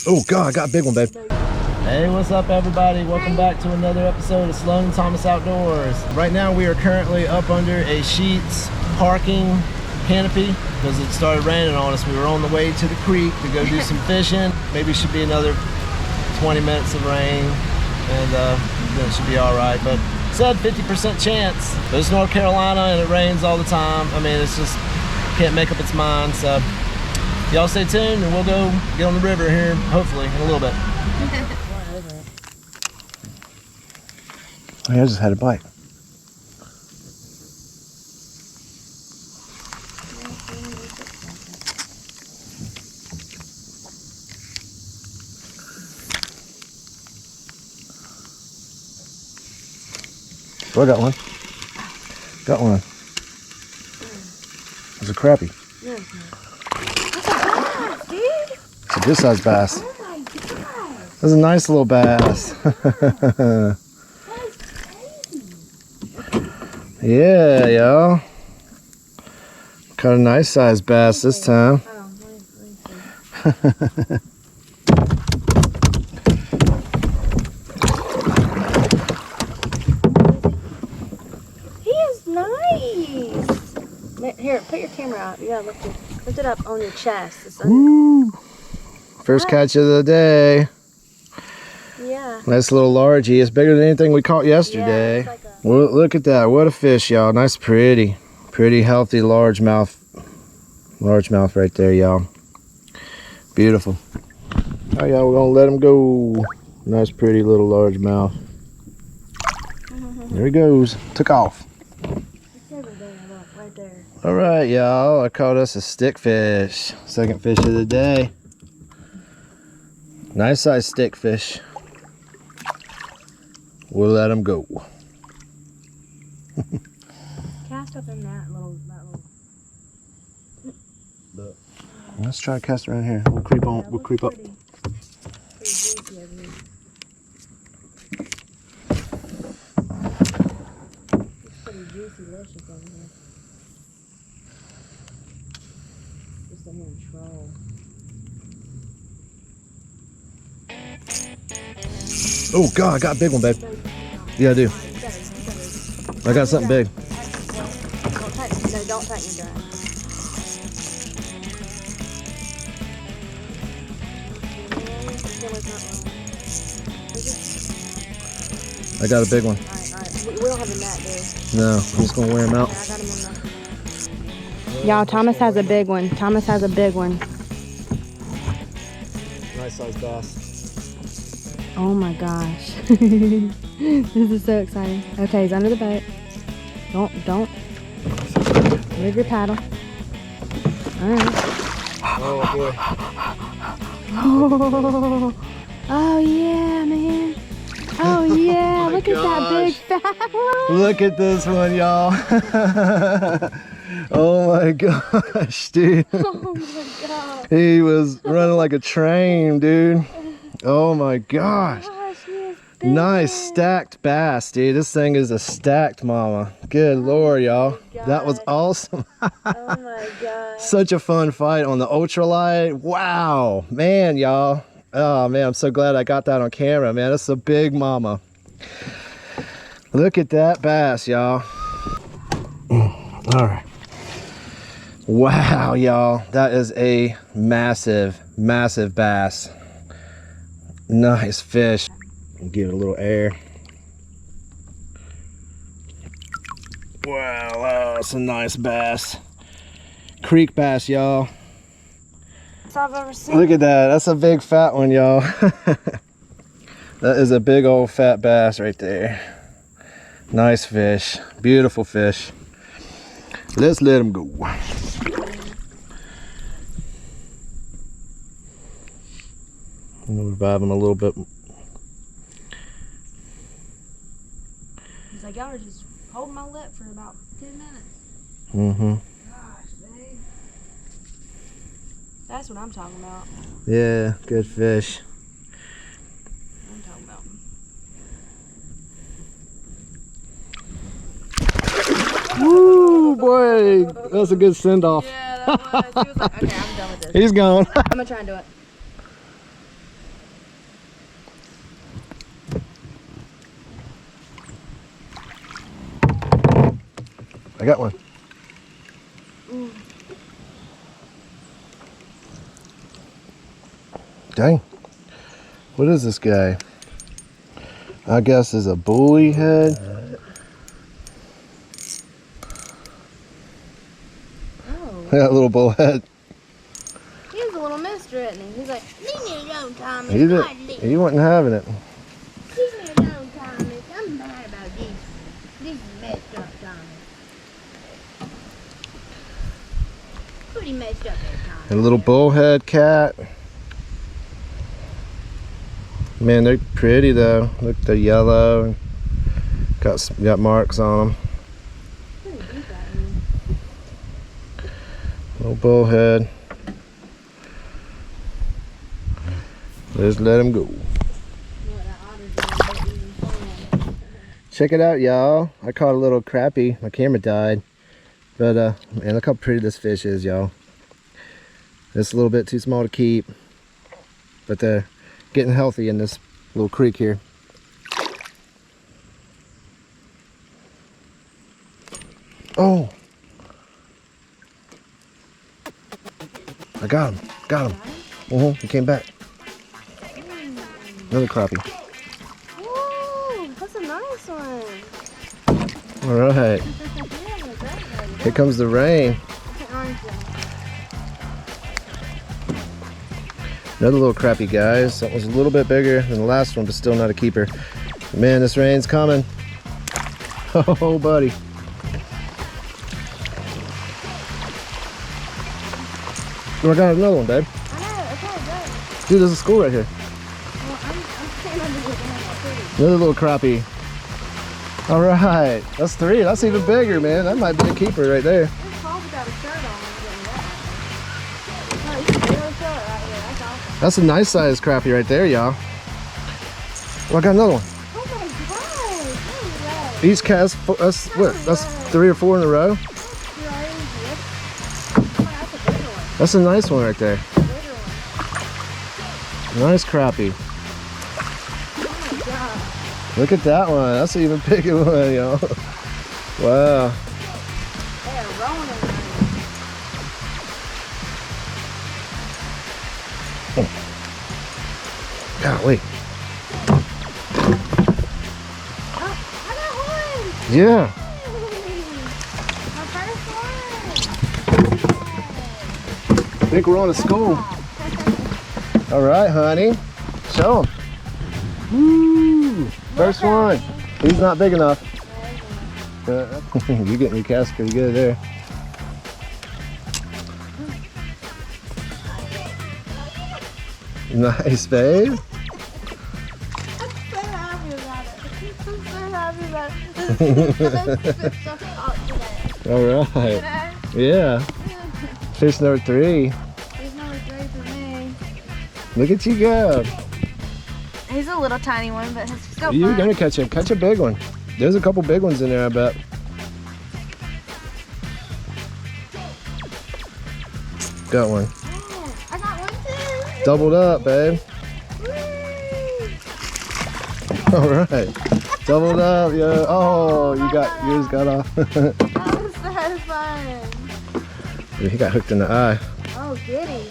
Oh God, I got a big one, babe. Hey, what's up everybody? Welcome back to another episode of Sloan Thomas Outdoors. Right now we are currently up under a sheets parking canopy because it started raining on us. We were on the way to the creek to go do some fishing. Maybe should be another 20 minutes of rain and then it should be all right. But it said 50% chance. But it's North Carolina and it rains all the time. I mean, it's just can't make up its mind. So y'all stay tuned and we'll go get on the river here hopefully in a little bit. I just had a bite. Oh, I got one. Got one. It's a crappie. That's a bass, dude. It's a good sized bass. Oh my god. That's a nice little bass. Yeah, y'all. Caught a nice sized bass this time. He is nice. Here, put your camera out. You gotta lift it up on your chest. Woo. First catch of the day. Yeah. Nice little largie. It's bigger than anything we caught yesterday. Yeah, Well, look at that. What a fish, y'all. Nice, pretty healthy largemouth right there, y'all. Beautiful. All right, y'all, we're gonna let him go. Nice, pretty little largemouth. There he goes. Took off. Right there. All right, y'all. I caught us a stickfish. Second fish of the day. Nice size stickfish. We'll let him go. Cast up in that little. Let's try to cast around here. We'll creep on. We'll creep up. Pretty juicy over here. It's pretty juicy, delicious over here. Just in here and troll. Oh God, I got a big one, babe. Yeah, I do. I got something big. Don't tighten your drag. I got a big one. Alright. We don't have a net, dude. No, I'm just gonna wear him out. I got him in. Y'all, Thomas has a big one. Thomas has a big one. Nice size bass. Oh my gosh. This is so exciting. Okay, he's under the boat. Don't. Move your paddle. Alright. Oh boy. Oh yeah, man. Oh yeah, look at that big fat one. Look at this one, y'all. Oh my gosh, dude. Oh my god. He was running like a train, dude. Oh my gosh. Nice stacked bass, dude. This thing is a stacked mama. Good Lord, y'all. That was awesome. Oh my god. Such a fun fight on the ultralight. Wow, man, y'all. Oh man, I'm so glad I got that on camera, man. That's a big mama. Look at that bass, y'all. All right. Wow, y'all. That is a massive, massive bass. Nice fish. Give it a little air. Wow, that's a nice bass. Creek bass, y'all. That's all I've ever seen. Look at that. That's a big fat one, y'all. That is a big old fat bass right there. Nice fish. Beautiful fish. Let's let him go. I'm gonna revive him a little bit. He's like, y'all are just holding my lip for about 10 minutes. Mm-hmm. Gosh, dang. That's what I'm talking about. Yeah, good fish. I'm talking about. Woo, boy. That's a good send-off. Yeah, that was. He was like, okay, I'm done with this. He's gone. I'm gonna try and do it. I got one. Dang. What is this guy? I guess is a bully head. Oh. That little bullhead. He's a little mister, isn't he? He's like, leave me alone, Thomas. He wasn't having it. Leave me alone, Thomas. I'm mad about this. This is messed up, Thomas. Pretty messed up there, Thomas. And a little bullhead cat. Man, they're pretty though. Look, they're yellow. Got marks on them. Little bullhead. Just let him go. Check it out, y'all. I caught a little crappie. My camera died. But, man, look how pretty this fish is, y'all. It's a little bit too small to keep. But they're getting healthy in this little creek here. Oh! I got him. Got him. He came back. Another crappie. Whoa, that's a nice one. All right. Here comes the rain. Another little crappie, guys. That was a little bit bigger than the last one, but still not a keeper. Man, this rain's coming. Oh, buddy. Oh, I got another one, babe. I know, okay, good. Dude, there's a school right here. Well, I'm standing under the tree. Another little crappie. All right, that's 3. That's even bigger, man. That might be a keeper right there. This Paul's got a shirt on and getting wet. Oh, he's a real shirt right here. That's awesome. That's a nice sized crappie right there, y'all. Oh, I got another one. Oh my gosh, look at Each cast, that's what? That's 3 or 4 in a row. that. Oh, that's a bigger one. That's a nice one right there. A bigger one. Nice crappie. Oh my god. Look at that one. That's an even bigger one, y'all. Wow. They are rolling in there. Golly. Oh, I got one. Yeah. My first one. I think we're on to school. All right, honey. Show him. Woo! First one. He's not big enough. You getting your cast pretty good there. Nice, babe. I'm so happy about it. I'm so happy about it. This is the best fish I've caught today. All right. Today. Yeah. Fish number 3. He's number 3 for me. Look at you go. He's a little tiny one, but he's still You're fun. gonna catch him. Catch a big one. There's a couple big ones in there, I bet. Got one. Oh, I got one too. Doubled up, babe. Woo. All right. Doubled up, yeah. Oh, yours got off. That was so fun. He got hooked in the eye. Oh, goody.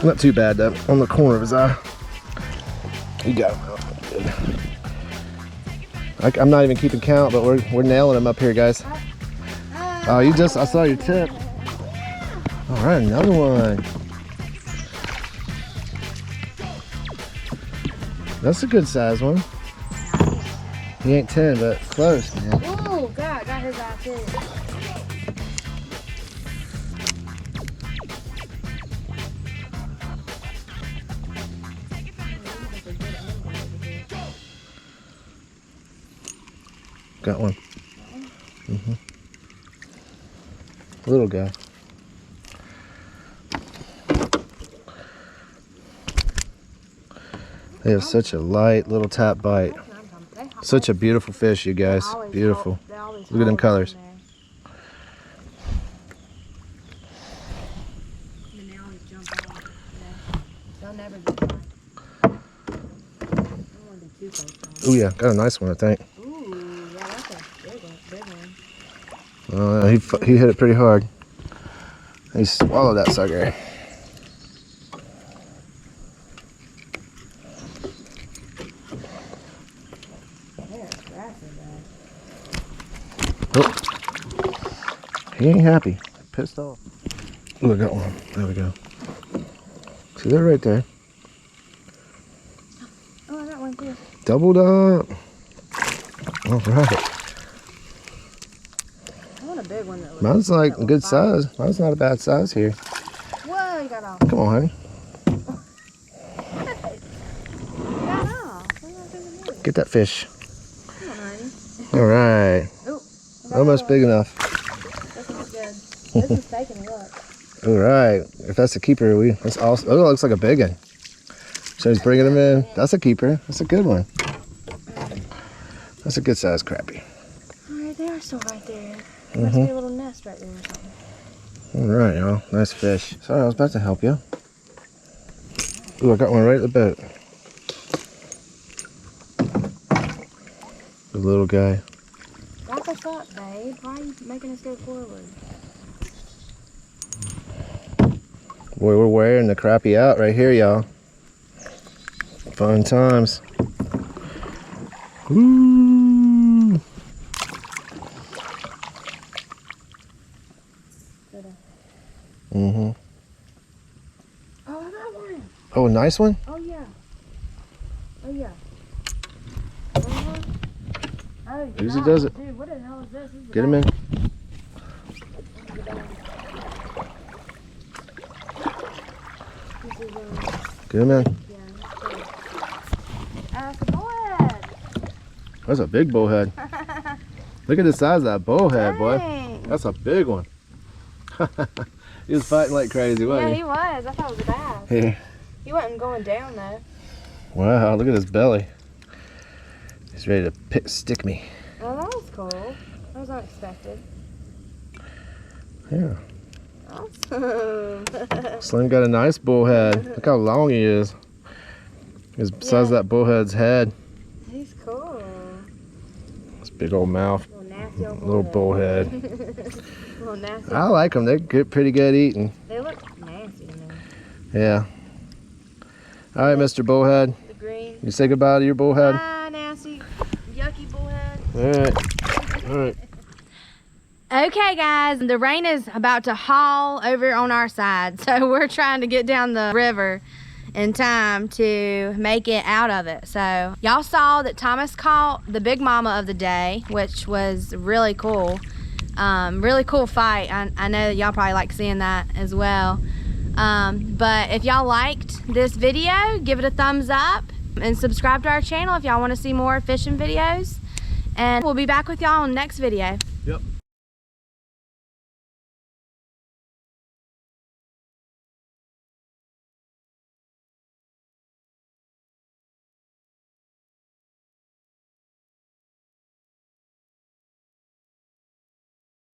Not too bad though. On the corner of his eye. You got him out. Good. I'm not even keeping count, but we're nailing him up here, guys. Oh, I saw your tip. All right, another one. That's a good size one. He ain't 10, but close, man. Oh, God, got his eye too. Got one. Little guy. They have such a light little tap bite. Such a beautiful fish, you guys. Beautiful. Look at them colors. Oh yeah, got a nice one, I think. Ooh, yeah, that's a big one. He hit it pretty hard. He swallowed that sucker. Oh, he ain't happy. Pissed off. Ooh, I got one. There we go. See that right there? Oh, I got one too. Doubled up. All right. I want a big one that looks Mine's like a good size. Mine's not a bad size here. Whoa, you got off. Come on, honey. You got off. Get that fish. Come on, honey. All right. Ooh, Almost big enough. this one's good. This one's taking a look. All right. If that's a keeper, that's awesome. Oh, it looks like a big one. So he's bringing them in. That's a keeper. That's a good one. That's a good size crappie. Right there, still right there. Must be a little nest right there or something. All right, y'all. Nice fish. Sorry, I was about to help you. Ooh, I got one right at the boat. The little guy. Wrap us up, babe. Why are you making us go forward? Boy, we're wearing the crappie out right here, y'all. Fun times. Woo! Mm-hmm. Oh, I got one. Oh, a nice one? Oh, yeah. Oh, yeah. Uh-huh. Oh, Easy does it. Dude, what the hell is this? This is Get him in. Get him in. That's a bullhead. That's a big bowhead. Look at the size of that bowhead, boy. Dang. That's a big one. He was fighting like crazy, Yeah, wasn't he was. I thought it was a bass. he? He wasn't going down, though. Wow, look at his belly. He's ready to stick me. Oh, that was cool. That was unexpected. Yeah. Awesome. Slim got a nice bullhead. Look how long he is. His size of that bullhead's head. He's cool. His big old mouth. Little nasty old Little bullhead. Little nasty. I like them. They're good, pretty good eating. They look nasty to me. Yeah. All right, Mr. Bullhead. The green. You say goodbye to your bullhead. Ah, nasty, yucky bullhead. All right. All right. Okay, guys, the rain is about to haul over on our side, so we're trying to get down the river in time to make it out of it. So y'all saw that Thomas caught the big mama of the day, which was really cool. Really cool fight. I know that y'all probably like seeing that as well. But if y'all liked this video, give it a thumbs up and subscribe to our channel if y'all want to see more fishing videos. And we'll be back with y'all in the next video. Yep.